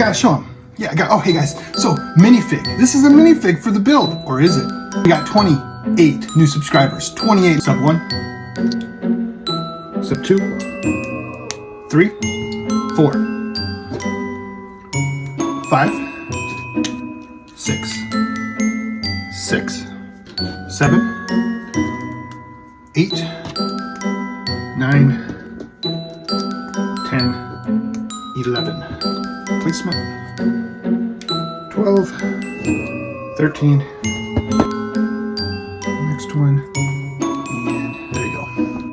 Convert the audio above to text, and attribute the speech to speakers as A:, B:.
A: Gotta show them. Yeah, oh, hey guys. So, minifig. This is a minifig for the build, or is it? We got 28 new subscribers. 28. Sub 1. Sub 2. 3. 4. 5. 6. 6. 7. 8. 9. 10. 11. Please smile. 12, 13,